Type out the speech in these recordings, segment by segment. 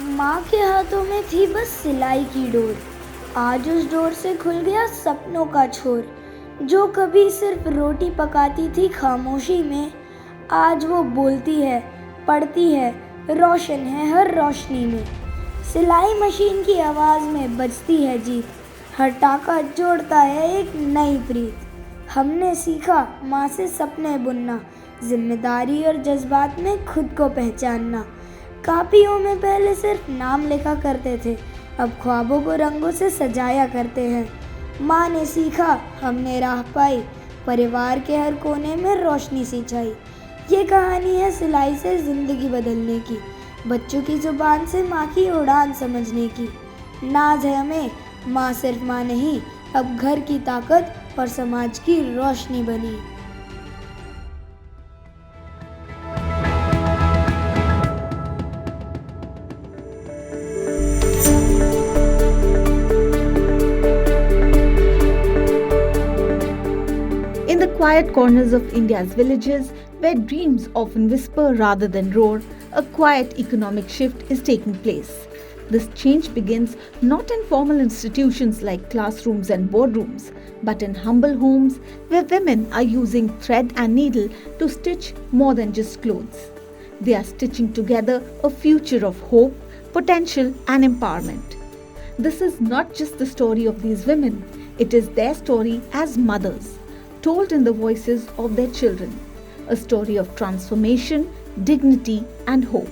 माँ के हाथों में थी बस सिलाई की डोर। आज उस डोर से खुल गया सपनों का छोर। जो कभी सिर्फ रोटी पकाती थी खामोशी में, आज वो बोलती है, पढ़ती है, रोशन है हर रोशनी में। सिलाई मशीन की आवाज़ में बजती है जीत। हर टाका जोड़ता है एक नई प्रीत। हमने सीखा माँ से सपने बुनना, जिम्मेदारी और जज्बात में खुद को पहचानना। कापियों में पहले सिर्फ नाम लिखा करते थे, अब ख्वाबों को रंगों से सजाया करते हैं। माँ ने सीखा, हमने राह पाई, परिवार के हर कोने में रोशनी सी छाई। ये कहानी है सिलाई से ज़िंदगी बदलने की, बच्चों की ज़ुबान से माँ की उड़ान समझने की। नाज है हमें, माँ सिर्फ माँ नहीं, अब घर की ताकत और समाज की रोशनी बनी। In the quiet corners of India's villages, where dreams often whisper rather than roar, a quiet economic shift is taking place. This change begins not in formal institutions like classrooms and boardrooms, but in humble homes where women are using thread and needle to stitch more than just clothes. They are stitching together a future of hope, potential, and empowerment. This is not just the story of these women, it is their story as mothers, told in the voices of their children. A story of transformation, dignity, and hope.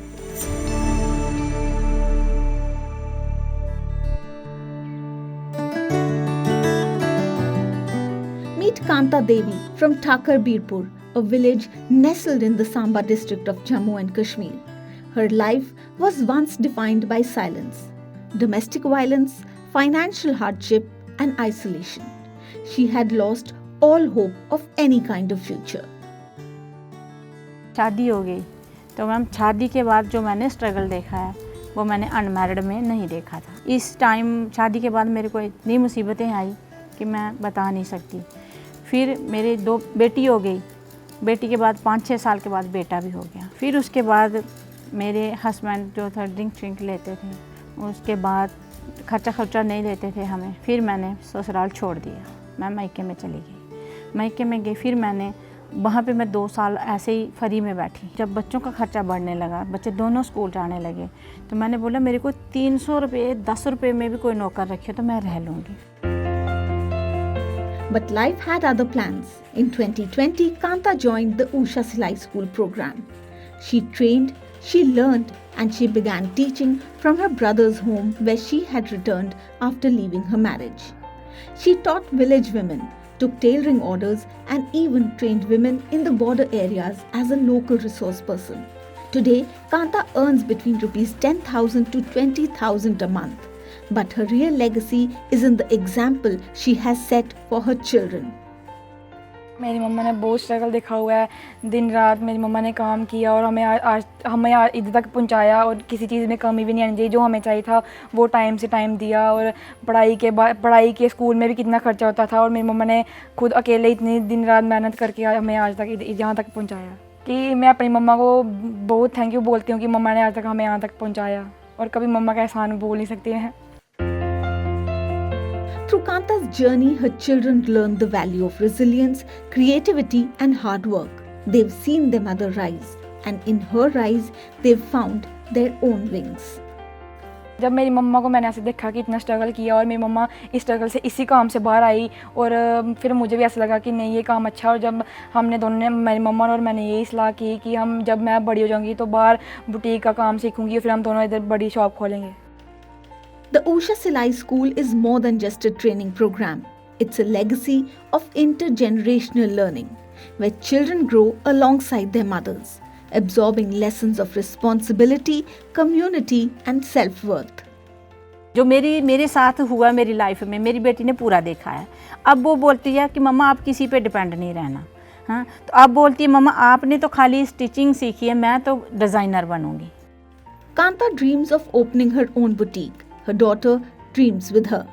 Meet Kanta Devi from Thakar Birpur, a village nestled in the Samba district of Jammu and Kashmir. Her life was once defined by silence, domestic violence, financial hardship, and isolation. She had lost all hope of any kind of future. शादी हो गई तो ma'am शादी के बाद जो मैंने struggle देखा है वो मैंने अनमैरिड में नहीं देखा था। इस टाइम शादी के बाद मेरे को इतनी मुसीबतें आई कि मैं बता नहीं सकती। फिर मेरे 2 बेटी हो गई, बेटी के बाद 5-6 साल के बाद बेटा भी हो गया। फिर उसके बाद मेरे हस्बैंड जो था ड्रिंक लेते थे, उसके बाद खर्चा नहीं देते थे हमें। फिर मैंने ससुराल छोड़ दिया, मैं मायके में चली गई। मायके में गई, फिर मैंने वहाँ पे मैं 2 साल ऐसे ही फ्री में बैठी। जब बच्चों का खर्चा बढ़ने लगा, बच्चे दोनों स्कूल जाने लगे, तो मैंने बोला मेरे को 300 रुपये 10 रुपये में भी कोई नौकर रखे तो मैं रह लूँगी। But life had other plans. In 2020, Kanta joined the Usha Silai School program. She trained, she learned, and she began teaching from her brother's home where she had returned after leaving her marriage. She taught village women, took tailoring orders, and even trained women in the border areas as a local resource person. Today, Kanta earns between rupees 10,000 to 20,000 a month. But her real legacy is in the example she has set for her children. मेरी मम्मा ने बहुत struggle देखा हुआ है, दिन रात मेरी मम्मा ने काम किया और हमें इधर तक पहुंचाया और किसी चीज़ में कमी भी नहीं आनी चाहिए। जो हमें चाहिए था वो टाइम से टाइम दिया। और पढ़ाई के स्कूल में भी कितना खर्चा होता था और मेरी मम्मा ने खुद अकेले इतनी दिन रात मेहनत करके हमें आज तक यहाँ तक पहुँचाया कि मैं अपनी मम्मा को बहुत थैंक यू बोलती हूँ कि मम्मा ने आज तक हमें यहाँ तक पहुँचाया और कभी मम्मा का एहसान बोल नहीं सकती हैं। Through Kanta's journey, her children learned the value of resilience, creativity, and hard work. They've seen their mother rise, and in her rise, they've found their own wings. जब मेरी मम्मा को मैंने ऐसे देखा कि इतना स्ट्रगल किया और मेरी मम्मा इस स्ट्रगल से इसी काम से बाहर आई और फिर मुझे भी ऐसा लगा कि नहीं ये काम अच्छा। और जब हमने दोनों ने, मेरी मम्मा और मैंने यही सलाह की कि हम जब मैं बड़ी हो जाऊंगी तो बाहर बुटीक का काम सीखूंगी और फिर हम दोनों इधर बड़ी शॉप खोलेंगे। The Usha Silai School is more than just a training program. It's a legacy of intergenerational learning, where children grow alongside their mothers, absorbing lessons of responsibility, community, and self-worth. जो मेरे साथ हुआ मेरी life में मेरी बेटी ने पूरा देखा है। अब वो बोलती है कि मम्मा आप किसी पे डिपेंड नहीं रहना। हाँ, तो अब बोलती है मम्मा आपने तो खाली स्टिचिंग सीखी है, मैं तो designer बनूंगी। Kanta dreams of opening her own boutique. Her daughter dreams with her.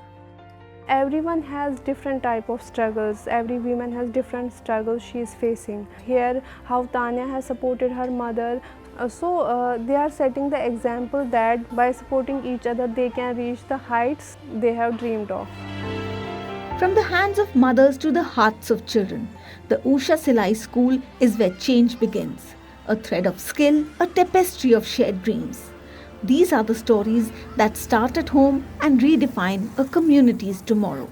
Everyone has different type of struggles. Every woman has different struggles she is facing. Here, how Tanya has supported her mother They are setting the example that by supporting each other, they can reach the heights they have dreamed of. From the hands of mothers to the hearts of children, the Usha Silai School is where change begins. A thread of skill, a tapestry of shared dreams. These are the stories that start at home and redefine a community's tomorrow.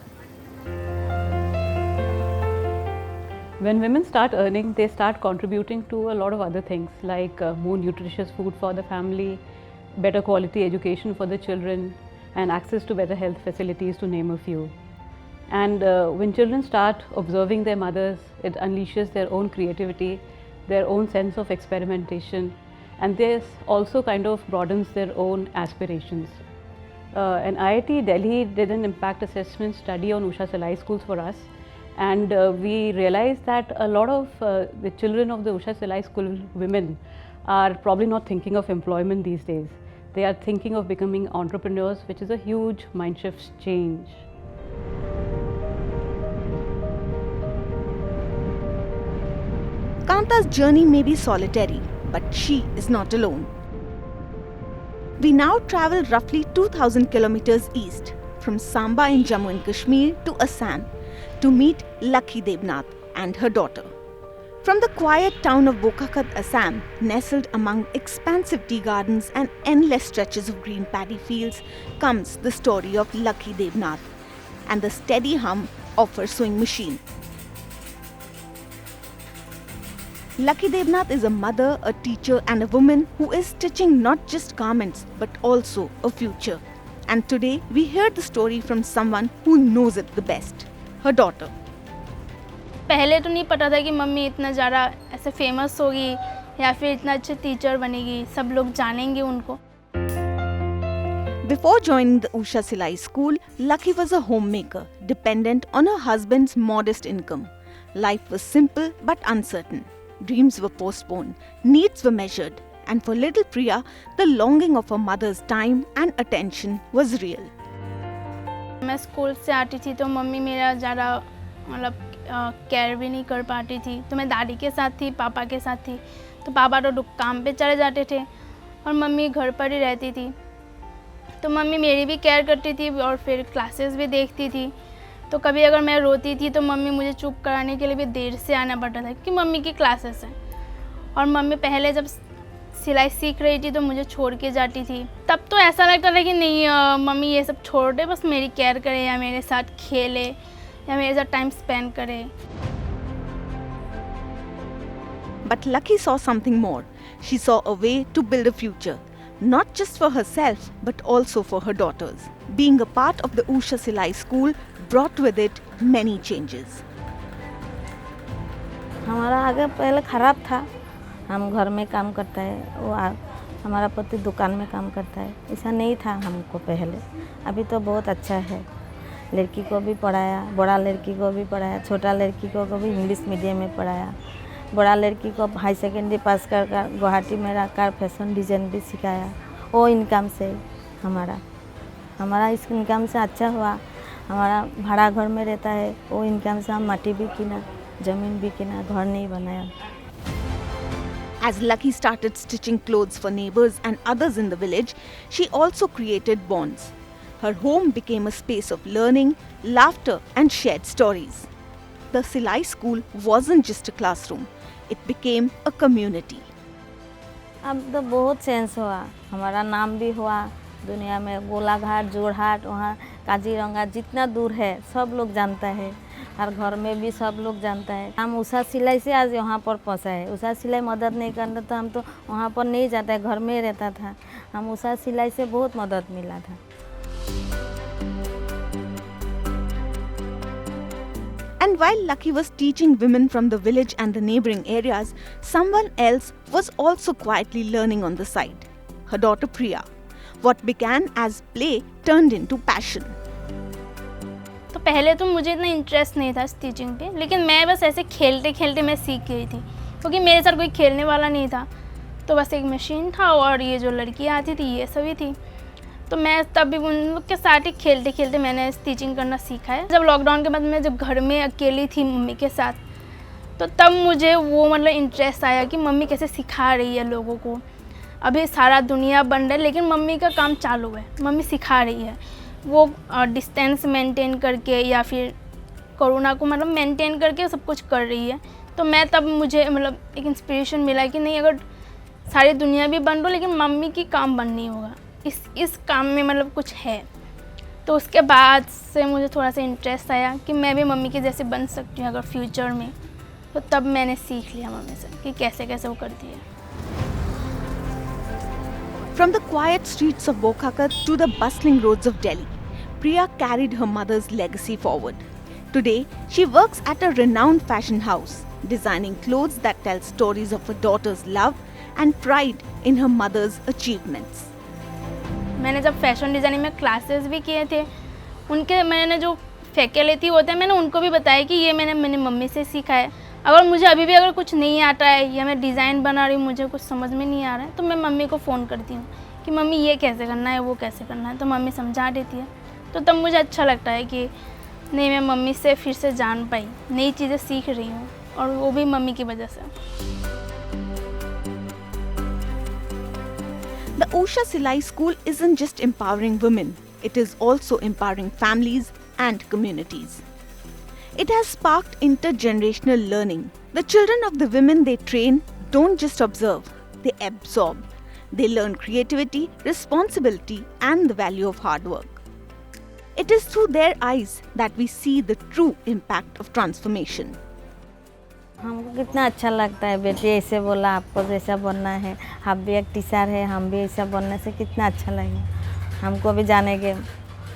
When women start earning, they start contributing to a lot of other things like more nutritious food for the family, better quality education for the children, and access to better health facilities, to name a few. And when children start observing their mothers, it unleashes their own creativity, their own sense of experimentation, and this also kind of broadens their own aspirations. And IIT Delhi did an impact assessment study on Usha Silai schools for us, and we realized that a lot of the children of the Usha Silai school women are probably not thinking of employment these days. They are thinking of becoming entrepreneurs, which is a huge mind shift change. Kanta's journey may be solitary, but she is not alone. We now travel roughly 2,000 kilometers east, from Samba in Jammu and Kashmir to Assam, to meet Lucky Debnath and her daughter. From the quiet town of Bokhakat, Assam, nestled among expansive tea gardens and endless stretches of green paddy fields, comes the story of Lucky Debnath and the steady hum of her sewing machine. Lucky Debnath is a mother, a teacher and a woman who is stitching not just garments but also a future. And today we hear the story from someone who knows it the best, her daughter. पहले तो नहीं पता था कि mummy इतना ज़्यादा ऐसे famous होगी या फिर इतना अच्छे टीचर बनेगी, सब लोग जानेंगे उनको. Before joining the Usha Silai school, Lucky was a homemaker, dependent on her husband's modest income. Life was simple but uncertain. Dreams were postponed, needs were measured, and for little Priya, the longing of her mother's time and attention was real. मैं school से आती थी तो mummy मेरा ज़्यादा मतलब care भी नहीं कर पाती थी, तो मैं दादी के साथ थी, पापा के साथ थी. तो पापा तो काम पे चले जाते थे और मम्मी घर पर ही रहती थी. तो मम्मी मेरी भी केयर करती थी और फिर क्लासेस भी देखती थी. तो कभी अगर मैं रोती थी तो मम्मी मुझे चुप कराने के लिए भी देर से आना पड़ता था कि मम्मी की क्लासेस हैं. और मम्मी पहले जब सिलाई सीख रही थी तो मुझे छोड़ के जाती थी. तब तो ऐसा लगता था कि नहीं मम्मी ये सब छोड़ दे, बस मेरी केयर करे या मेरे साथ खेले या मेरे साथ टाइम स्पेंड करे. But Lucky saw something more. She saw a way to build a future, not just for herself but also for her daughters. Being a part of the Usha Silai school brought with it many changes. हमारा आगे पहले ख़राब था. हम घर में काम करता है, वो हमारा पति दुकान में काम करता है. ऐसा नहीं था हमको पहले. अभी तो बहुत अच्छा है. लड़की को भी पढ़ाया, बड़ा लड़की को भी पढ़ाया, छोटा लड़की को भी इंग्लिश मीडियम में पढ़ाया. बड़ा लड़की को हाई सेकेंडरी पास कर गुवाहाटी में रहकर फैशन डिज़ाइन भी सिखाया. वो इनकम से हमारा इस इनकम से अच्छा हुआ. हमारा भाड़ा घर में रहता है, वो इनकम से हम माटी भी किना, ज़मीन भी किना, घर नहीं बनाया. As Lucky started stitching clothes for neighbors and others in the village, she also created bonds. Her home became a space of learning, laughter and shared stories. The Silai school wasn't just a classroom, it became a community. अब तो बहुत change हुआ. हमारा नाम भी हुआ दुनिया में. गोलाघाट, जोरहाट, वहाँ काजीरंगा जितना दूर है सब लोग जानता है. हर घर में भी सब लोग जानता है. हम उषा सिलाई से आज यहाँ पर पहुँचा है. उषा सिलाई मदद नहीं करता तो हम तो वहाँ पर नहीं जाता है, घर में रहता था. हम उषा सिलाई से बहुत मदद मिला था. And while Lucky was teaching women from the village and the neighboring areas, someone else was also quietly learning on the side. Her daughter Priya. What began as play turned into passion. तो पहले तो मुझे इतना interest नहीं था stitching पे, लेकिन मैं बस ऐसे खेलते खेलते मैं सीख गई थी क्योंकि मेरे साथ कोई खेलने वाला नहीं था. तो बस एक मशीन था और ये जो लड़कियाँ आती थी ये सभी थी. तो मैं तभी उन लोग के साथ ही खेलते खेलते मैंने स्टिचिंग करना सीखा है. जब लॉकडाउन के बाद मैं जब घर में अकेली थी मम्मी के साथ, तो तब मुझे वो मतलब इंटरेस्ट आया कि मम्मी कैसे सिखा रही है लोगों को. अभी सारा दुनिया बंद है लेकिन मम्मी का काम चालू है, मम्मी सिखा रही है। वो डिस्टेंस मेंटेन करके या फिर कोरोना को मतलब मेंटेन करके सब कुछ कर रही है। तो मैं तब मुझे मतलब एक इंस्पिरेशन मिला कि नहीं, अगर सारी दुनिया भी बंद हो लेकिन मम्मी की काम बंद नहीं होगा, इस काम में मतलब कुछ है। तो उसके बाद से मुझे थोड़ा सा इंटरेस्ट आया कि मैं भी मम्मी के जैसे बन सकती हूँ अगर फ्यूचर में। तो तब मैंने सीख लिया मम्मी से कि कैसे कैसे वो करती है। From the quiet streets of Bokhakat to the bustling roads of Delhi, Priya carried her mother's legacy forward. Today, she works at a renowned fashion house, designing clothes that tell stories of her daughter's love and pride in her mother's achievements. मैंने जब fashion designing में classes भी किए थे, उनके मैंने जो faculty होते हैं मैंने उनको भी बताया कि ये मैंने मम्मी से सीखा है। अगर मुझे अभी भी अगर कुछ नहीं आता है या मैं डिज़ाइन बना रही हूँ, मुझे कुछ समझ में नहीं आ रहा है, तो मैं मम्मी को फ़ोन करती हूँ कि मम्मी ये कैसे करना है, वो कैसे करना है, तो मम्मी समझा देती है। तो तब मुझे अच्छा लगता है कि नहीं, मैं मम्मी से फिर से जान पाई, नई चीज़ें सीख रही हूँ, और वो भी मम्मी की वजह से। The Usha Silai School isn't just empowering women, it is also empowering families and communities. It has sparked intergenerational learning. The children of the women they train don't just observe, they absorb. They learn creativity, responsibility, and the value of hard work. It is through their eyes that we see the true impact of transformation. हमको कितना अच्छा लगता है, बेटी ऐसे बोला आपको जैसा बनना है, आप भी एक टीचर है, हम भी ऐसा बनने से कितना अच्छा लगे। हमको भी जानेंगे,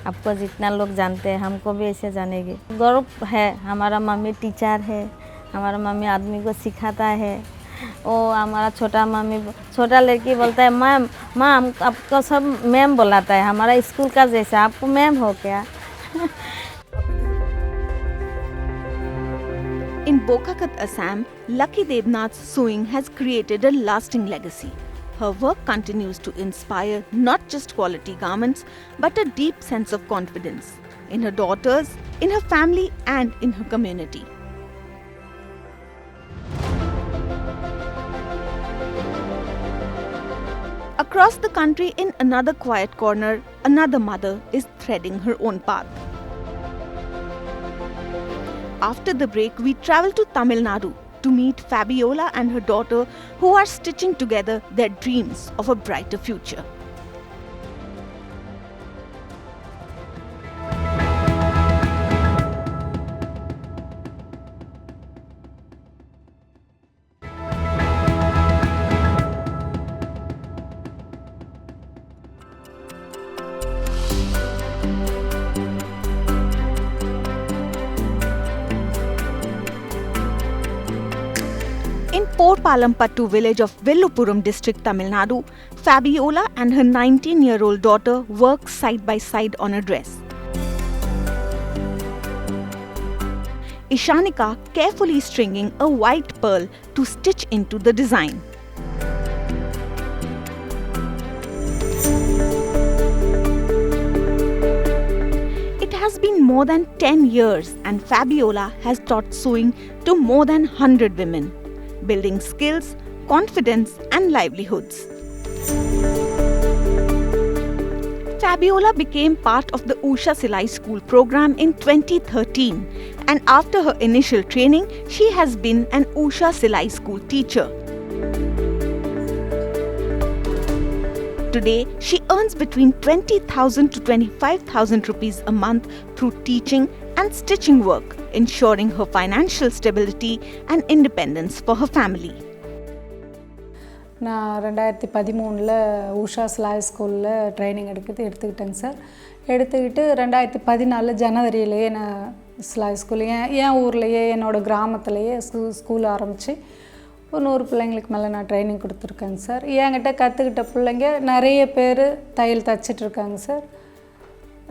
आपको जितना लोग जानते हैं हमको भी ऐसे जानेंगे। गर्व है, हमारा मम्मी टीचर है, हमारा मम्मी आदमी को सिखाता है। वो हमारा छोटा लड़की बोलता है मैम आपको सब मैम बुलाता है, हमारा स्कूल का जैसा आपको मैम हो क्या। In Bokhakat, Assam, Lucky Devnath's sewing has created a lasting legacy. Her work continues to inspire not just quality garments, but a deep sense of confidence in her daughters, in her family, and in her community. Across the country, in another quiet corner, another mother is threading her own path. After the break, we travel to Tamil Nadu to meet Fabiola and her daughter, who are stitching together their dreams of a brighter future. In Porpalampattu village of Villupuram district, Tamil Nadu, Fabiola and her 19-year-old daughter work side by side on a dress. Ishanika carefully stringing a white pearl to stitch into the design. It has been more than 10 years and Fabiola has taught sewing to more than 100 women, building skills, confidence, and livelihoods. Fabiola became part of the Usha Silai School program in 2013, and after her initial training, she has been an Usha Silai School teacher. Today, she earns between 20,000 to 25,000 rupees a month through teaching and stitching work, ensuring her financial stability and independence for her family. நான் 2013 ஊஷா சிலாய் ஸ்கூலில் training எடுத்துக்கிட்டேங்க sir. எடுத்துக்கிட்டு 2014 ஜனவரியிலேயே நான் சிலாய் school என் ஊர்லேயே என்னோடய கிராமத்துலேயே school ஆரம்பித்து ஒரு 100 பிள்ளைங்களுக்கு மேலே நான் ட்ரைனிங் கொடுத்துருக்கேங்க சார். என்கிட்ட கற்றுக்கிட்ட பிள்ளைங்க நிறைய பேர் தையல் தைச்சிட்ருக்காங்க சார்.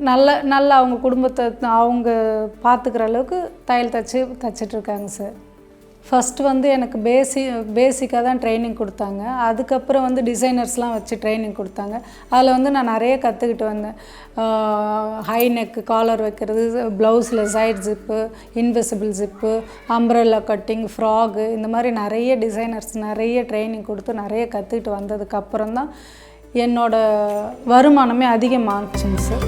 நல்ல அவங்க குடும்பத்தை அவங்க பார்த்துக்கிற அளவுக்கு தையல் தைச்சிட்ருக்காங்க சார். ஃபஸ்ட்டு வந்து எனக்கு பேசிக்காக தான் ட்ரைனிங் கொடுத்தாங்க. அதுக்கப்புறம் வந்து டிசைனர்ஸ்லாம் வச்சு ட்ரைனிங் கொடுத்தாங்க. அதில் வந்து நான் நிறைய கற்றுக்கிட்டு வந்தேன். ஹை நெக்கு காலர் வைக்கிறது, ப்ளவுஸில் side zip, invisible zip, umbrella cutting, frock, இந்த மாதிரி நிறைய டிசைனர்ஸ் நிறைய ட்ரைனிங் கொடுத்து நிறைய கற்றுக்கிட்டு வந்ததுக்கப்புறம் தான் என்னோடய வருமானமே அதிகமாகிடுச்சுங்க sir.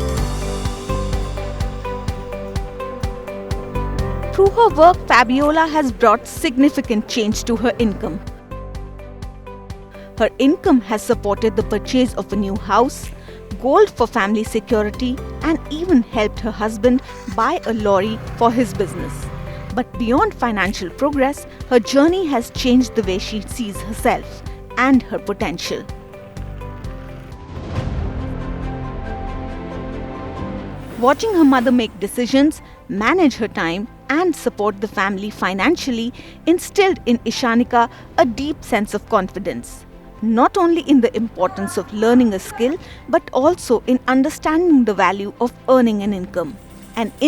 Through her work, Fabiola has brought significant change to her income. Her income has supported the purchase of a new house, gold for family security, and even helped her husband buy a lorry for his business. But beyond financial progress, her journey has changed the way she sees herself and her potential. Watching her mother make decisions, manage her time, and support the family financially instilled in Ishanika a deep sense of confidence, not only in the importance of learning a skill but also in understanding the value of earning an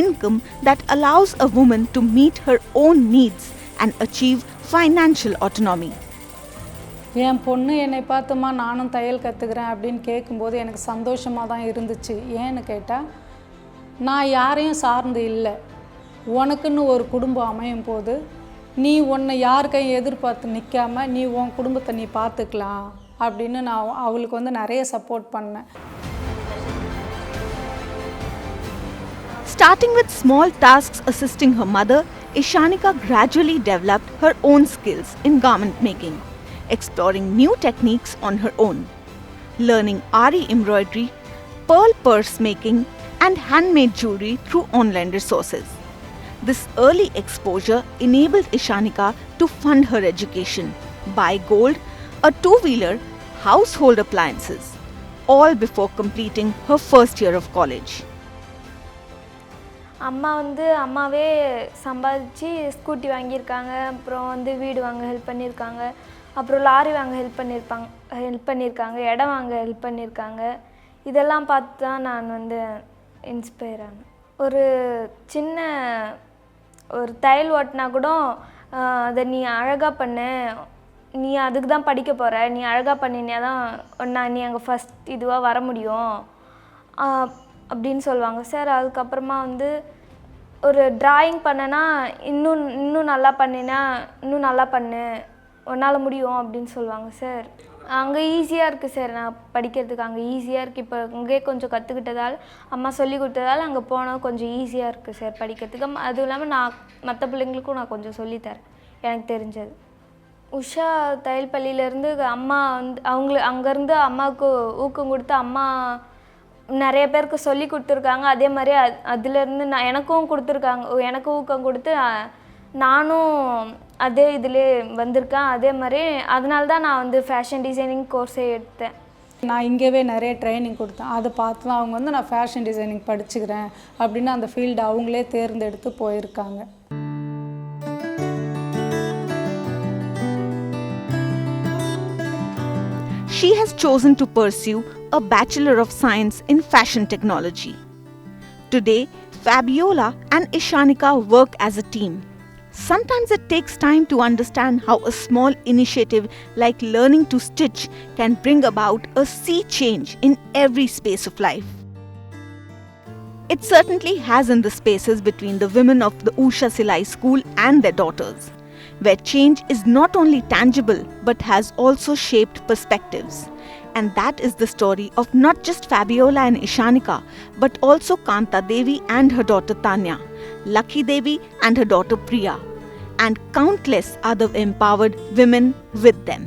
income that allows a woman to meet her own needs and achieve financial autonomy. என் பொண்ணு என்னை பார்த்துமா நானும் தையல் கற்றுக்கிறேன் அப்படின்னு கேட்கும்போது எனக்கு சந்தோஷமாக தான் இருந்துச்சு. ஏன்னு கேட்டால், நான் யாரையும் சார்ந்து இல்லை, உனக்குன்னு ஒரு குடும்பம் அமையும் போது நீ உன்னை யாருக்கையும் எதிர்பார்த்து நிற்காமல் நீ உன் குடும்பத்தை நீ பார்த்துக்கலாம் அப்படின்னு நான் அவளுக்கு வந்து நிறைய சப்போர்ட் பண்ணேன். Starting with small tasks assisting her mother, Ishanika gradually developed her own skills in garment making, exploring new techniques on her own, learning Ari embroidery, pearl purse making, and handmade jewelry through online resources. This early exposure enabled Ishanika to fund her education, buy gold, a two-wheeler, household appliances, all before completing her first year of college. அம்மா வந்து அம்மாவே சம்பாதிச்சு scooty வாங்கியிருக்காங்க, அப்புறம் வந்து வீடு வாங்க help பண்ணியிருக்காங்க, அப்புறம் லாரி வாங்க ஹெல்ப் பண்ணியிருக்காங்க, இடம் வாங்க ஹெல்ப் பண்ணியிருக்காங்க. இதெல்லாம் பார்த்து தான் நான் வந்து இன்ஸ்பயர் ஆனேன். ஒரு சின்ன ஒரு தையல் ஓட்டினா கூட அதை நீ அழகாக பண்ணு, நீ அதுக்கு தான் படிக்க போகிற, நீ அழகாக பண்ணினா தான் நீ அங்கே ஃபஸ்ட் இதுவாக வர முடியும் அப்படின்னு சொல்லுவாங்க சார். அதுக்கப்புறமா வந்து ஒரு ட்ராயிங் பண்ணனா இன்னும் நல்லா பண்ணினா இன்னும் நல்லா பண்ணு, உன்னால் முடியும் அப்படின்னு சொல்லுவாங்க சார். அங்கே ஈஸியாக இருக்குது சார், நான் படிக்கிறதுக்கு அங்கே ஈஸியாக இருக்குது. இப்போ இங்கே கொஞ்சம் கற்றுக்கிட்டதால், அம்மா சொல்லி கொடுத்ததால் அங்கே போனால் கொஞ்சம் ஈஸியாக இருக்குது சார் படிக்கிறதுக்கு. அதுவும் இல்லாமல் நான் மற்ற பிள்ளைங்களுக்கும் நான் கொஞ்சம் சொல்லித்தரேன் எனக்கு தெரிஞ்சது. உஷா தையல் பள்ளியிலேருந்து அம்மா வந்து அங்கேருந்து அம்மாவுக்கு ஊக்கம் கொடுத்து அம்மா நிறைய பேருக்கு சொல்லி கொடுத்துருக்காங்க. அதே மாதிரி அதுலேருந்து எனக்கும் கொடுத்துருக்காங்க, எனக்கும் ஊக்கம் கொடுத்து நானும் அதே இதிலே வந்திருக்கேன். அதே மாதிரி அதனால தான் நான் வந்து ஃபேஷன் டிசைனிங் கோர்ஸே எடுத்தேன். நான் இங்கேவே நிறைய ட்ரைனிங் கொடுத்தேன். அதை பார்த்து தான் அவங்க வந்து நான் ஃபேஷன் டிசைனிங் படிச்சுக்கிறேன் அப்படின்னு அந்த ஃபீல்டு அவங்களே தேர்ந்தெடுத்து போயிருக்காங்க. She has chosen to pursue a Bachelor of Science in Fashion Technology. Today, Fabiola and Ishanika work as a team. Sometimes it takes time to understand how a small initiative like learning to stitch can bring about a sea change in every space of life. It certainly has in the spaces between the women of the Usha Silai School and their daughters, where change is not only tangible but has also shaped perspectives. And that is the story of not just Fabiola and Ishanika, but also Kanta Devi and her daughter Tanya, Lucky Devi and her daughter Priya, and countless other empowered women with them.